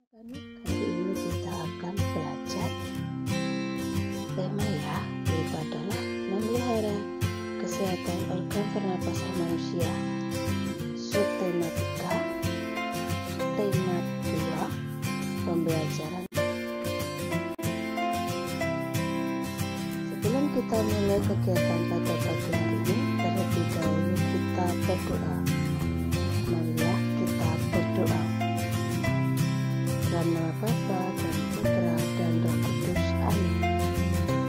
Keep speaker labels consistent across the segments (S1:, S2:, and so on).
S1: Kali ini kita akan belajar tema yaitu adalah memelihara kesehatan organ pernapasan manusia. Subtema 3, tema 2, pembelajaran. Sebelum kita mulai kegiatan pada pagi hari ini, terlebih dahulu kita berdoa. Marilah kita berdoa. Dalam nama Bapa dan Putra dan Roh Kudus. Amin.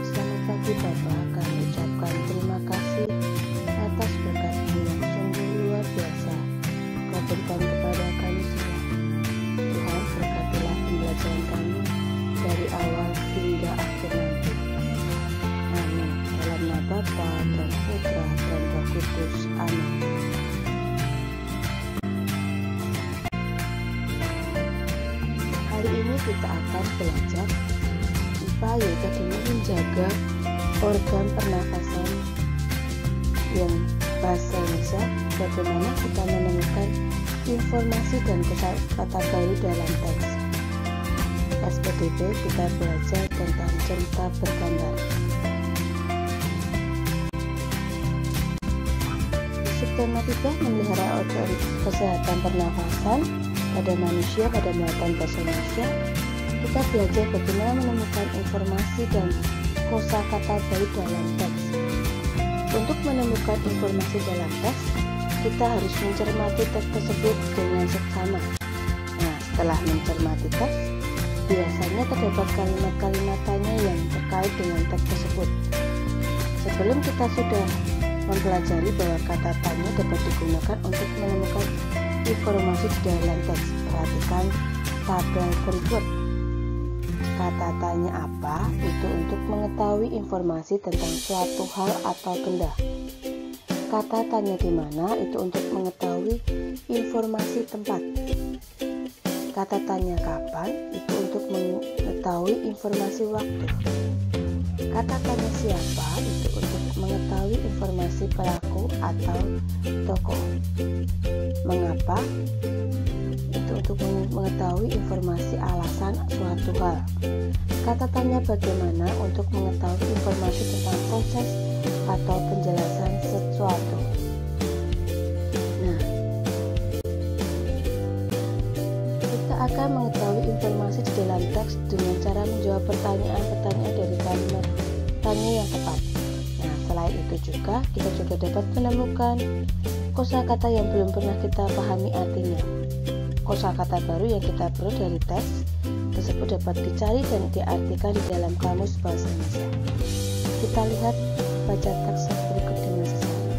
S1: Selamat pagi Bapa, kami ucapkan terima kasih atas berkat-Mu yang sungguh luar biasa Kau berikan kepada kami semua. Tuhan, berkatilah pembelajaran kami dari awal hingga akhir nanti. Amin. Dalam nama Bapa dan Putra dan Roh Kudus. Amin. Hari ini kita akan belajar IPA, yaitu dengan menjaga organ pernafasan yang bahasa Indonesia. Bagaimana kita menemukan informasi dan kata baru dalam teks. SPDB kita belajar tentang cerita bergambar. Subtema 3, memelihara organ kesehatan pernafasan pada manusia pada muatan bahasa Indonesia. Kita belajar bagaimana menemukan informasi dan kosakata baru dalam teks. Untuk menemukan informasi dalam teks, kita harus mencermati teks tersebut dengan seksama. Nah, setelah mencermati teks, biasanya terdapat kalimat-kalimat tanya yang terkait dengan teks tersebut. Sebelum kita sudah mempelajari bahwa kata tanya dapat digunakan untuk menemukan informasi di dalam teks, perhatikan tabel berikut. Kata tanya apa itu untuk mengetahui informasi tentang suatu hal atau benda. Kata tanya di mana itu untuk mengetahui informasi tempat. Kata tanya kapan itu untuk mengetahui informasi waktu. Kata tanya siapa itu untuk mengetahui informasi pelaku atau tokoh. Mengapa itu untuk mengetahui informasi alasan suatu hal. Kata tanya bagaimana untuk mengetahui informasi tentang proses atau penjelasan sesuatu. Nah, kita akan mengetahui informasi di dalam teks dengan cara menjawab pertanyaan-pertanyaan dari kalimat tanya yang tepat. Nah, selain itu juga kita dapat menemukan kosakata yang belum pernah kita pahami artinya. Kosakata baru yang kita perlu dari teks tersebut dapat dicari dan diartikan di dalam kamus bahasa Indonesia. Kita lihat baca teks berikut dengan sesama.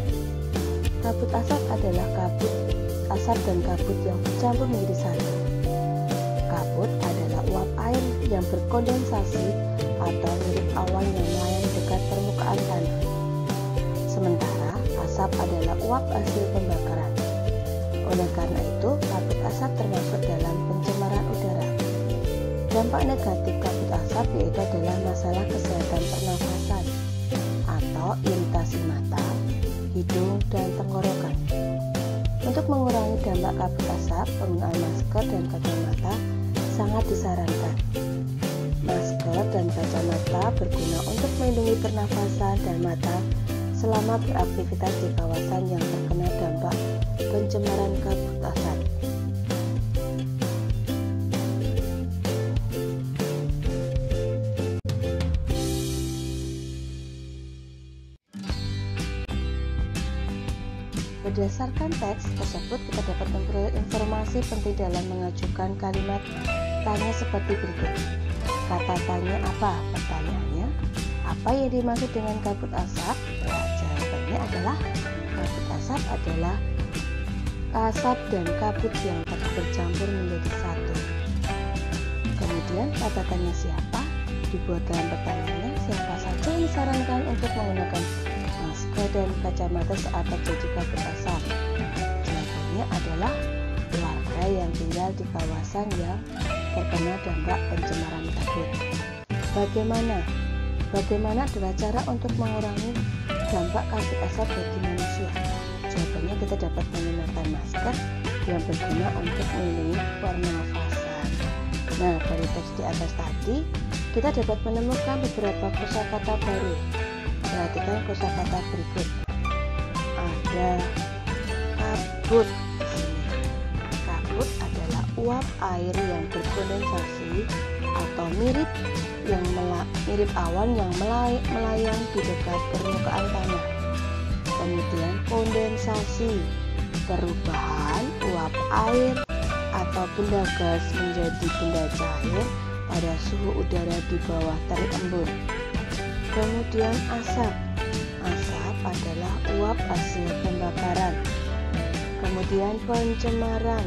S1: Kabut asap adalah kabut asap dan kabut yang bercampur menjadi satu. Kabut adalah uap air yang berkondensasi atau mirip awan yang melayang dekat permukaan tanah. Sementara asap adalah uap hasil pembakaran. Oleh karena itu, kabut asap termasuk dalam pencemaran udara. Dampak negatif kabut asap yaitu adalah masalah kesehatan pernafasan atau iritasi mata, hidung, dan tenggorokan. Untuk mengurangi dampak kabut asap, penggunaan masker dan kacamata sangat disarankan. Masker dan kacamata berguna untuk melindungi pernafasan dan mata selama beraktivitas di kawasan yang terkena dampak pencemaran kabut asap. Berdasarkan teks tersebut, kita dapat memperoleh informasi penting dalam mengajukan kalimat tanya seperti berikut. Kata tanya apa? Pertanyaannya, apa yang dimaksud dengan kabut asap? Nah, jawabannya adalah kabut asap adalah asap dan kabut yang bercampur menjadi satu. Kemudian kata tanya siapa? Dibuat dalam pertanyaannya, siapa saja yang disarankan untuk menggunakan masker dan kacamata saat terjadi kabut asap? Jawabannya adalah warga yang tinggal di kawasan yang terkena dampak pencemaran kabut. Bagaimana adalah cara untuk mengurangi dampak kabut asap bagi manusia? Jawabannya kita dapat menggunakan masker yang berguna untuk melindungi pernafasan. Nah, dari teks di atas tadi, kita dapat menemukan beberapa kosakata baru. Perhatikan kosakata berikut. Ada kabut. Kabut adalah uap air yang berkondensasi atau mirip awan yang melayang di dekat permukaan tanah. Kemudian kondensasi, perubahan uap air atau benda gas menjadi benda cair pada suhu udara di bawah terik embun. Kemudian asap. Asap adalah uap hasil pembakaran. Kemudian pencemaran,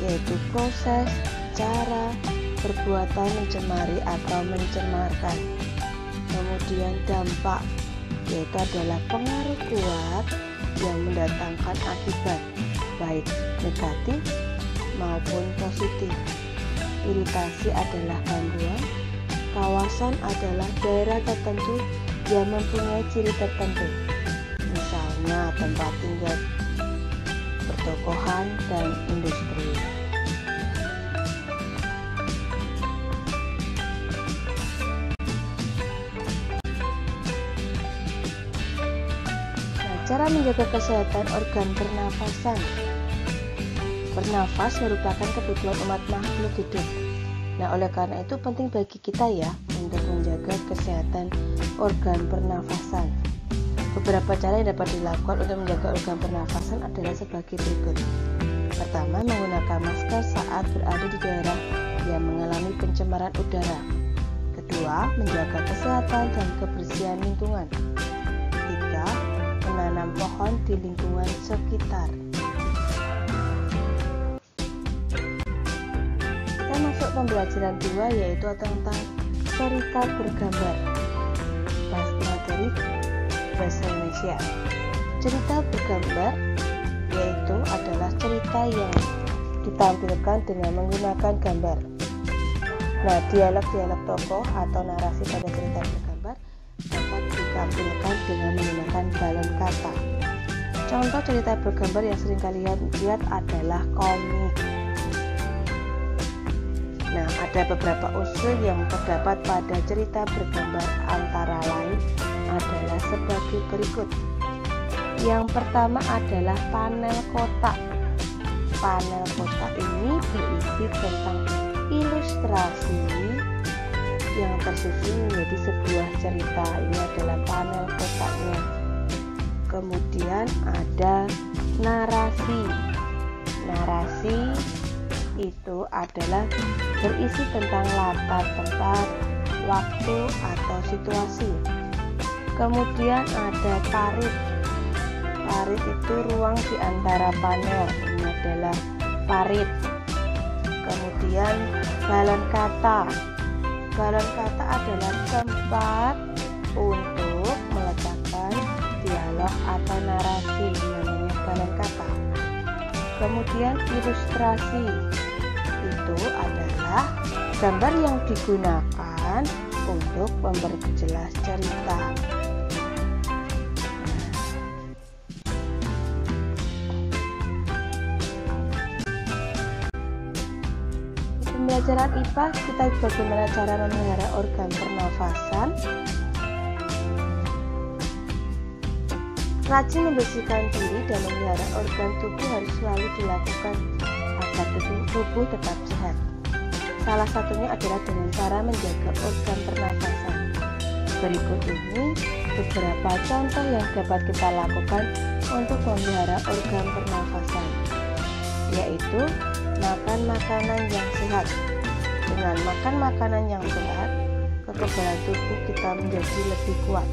S1: yaitu proses, cara, perbuatan mencemari atau mencemarkan. Kemudian dampak, yaitu adalah pengaruh kuat yang mendatangkan akibat baik negatif maupun positif. Iritasi adalah gangguan. Kawasan adalah daerah tertentu yang mempunyai ciri tertentu, misalnya tempat tinggal, pertokohan, dan industri. Cara menjaga kesehatan organ pernafasan. Bernafas merupakan kebutuhan umat makhluk hidup. Nah, oleh karena itu penting bagi kita ya untuk menjaga kesehatan organ pernafasan. Beberapa cara yang dapat dilakukan untuk menjaga organ pernafasan adalah sebagai berikut. Pertama, menggunakan masker saat berada di daerah yang mengalami pencemaran udara. Kedua, menjaga kesehatan dan kebersihan lingkungan. Ketiga, menanam pohon di lingkungan sekitar. Kita masuk pembelajaran 2, yaitu tentang cerita bergambar. Materi bahasa Indonesia. Cerita bergambar yaitu adalah cerita yang ditampilkan dengan menggunakan gambar. Nah, dialog-dialog tokoh atau narasi pada cerita bergambar dapat ditampilkan dengan menggunakan balon kata. Contoh cerita bergambar yang sering kalian lihat adalah komik. Nah, ada beberapa unsur yang terdapat pada cerita bergambar, antara lain adalah sebagai berikut. Yang pertama adalah panel kotak. Panel kotak ini berisi tentang ilustrasi yang tersusun menjadi sebuah cerita. Ini adalah panel kotaknya. Kemudian ada narasi. Narasi itu adalah berisi tentang latar tempat, waktu, atau situasi. Kemudian ada parit. Parit itu ruang di antara panel. Ini adalah parit. Kemudian balon kata. Balon kata adalah tempat untuk meletakkan dialog atau narasi, namanya balon kata. Kemudian ilustrasi itu adalah gambar yang digunakan untuk memperjelas cerita. Pembelajaran IPA, kita bagaimana cara memelihara organ pernafasan. Rajin membersihkan diri dan memelihara organ tubuh harus selalu dilakukan agar tubuh tetap sehat. Salah satunya adalah dengan cara menjaga organ pernafasan. Berikut ini beberapa contoh yang dapat kita lakukan untuk memelihara organ pernafasan, yaitu makan makanan yang sehat. Dengan makan makanan yang sehat, kekebalan tubuh kita menjadi lebih kuat.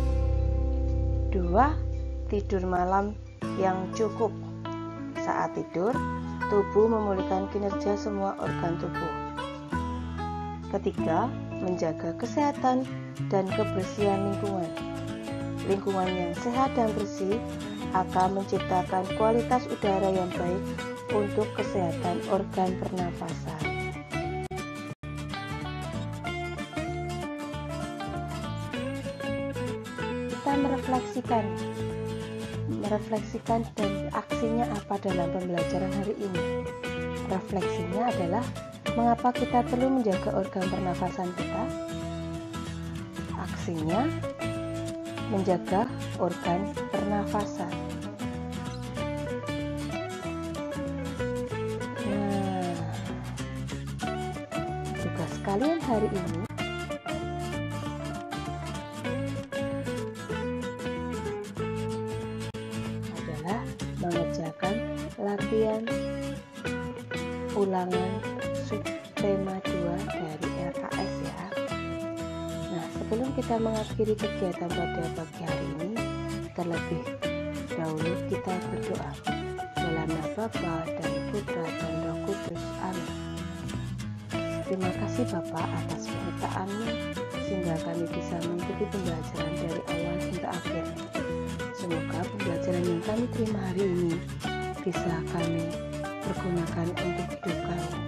S1: 2. Tidur malam yang cukup. Saat tidur, tubuh memulihkan kinerja semua organ tubuh. Ketiga, menjaga kesehatan dan kebersihan lingkungan. Lingkungan yang sehat dan bersih akan menciptakan kualitas udara yang baik untuk kesehatan organ pernafasan. Kita merefleksikan dan aksinya apa dalam pembelajaran hari ini. Refleksinya adalah Mengapa kita perlu menjaga organ pernafasan kita? Aksinya menjaga organ pernafasan. Nah, tugas kalian hari ini adalah mengerjakan latihan ulangan subtema 2 dari LKS ya. Nah, sebelum kita mengakhiri kegiatan pada pagi hari ini, terlebih dahulu kita berdoa. Dalam nama Bapa dan Putra dan Roh Kudus. Amin. Terima kasih Bapak atas penyertaan-Mu sehingga kami bisa mengikuti pembelajaran dari awal hingga akhir. Semoga pembelajaran yang kami terima hari ini bisa kami pergunakan untuk hidup kami.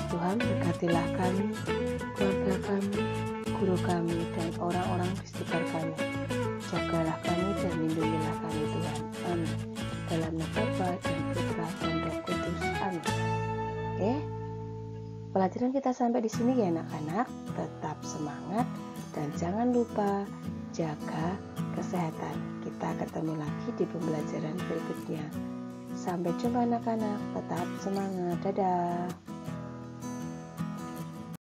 S1: Tuhan berkatilah kami, keluarga kami, guru kami, dan orang-orang di sekitar kami. Jagalah kami dan lindungilah kami Tuhan. Amin. Dalam nama Bapa dan Putra dan Roh Kudus. Amin. Oke, pelajaran kita sampai di sini ya anak-anak. Tetap semangat dan jangan lupa jaga kesehatan. Kita ketemu lagi di pembelajaran berikutnya. Sampai jumpa anak-anak, tetap semangat, dadah.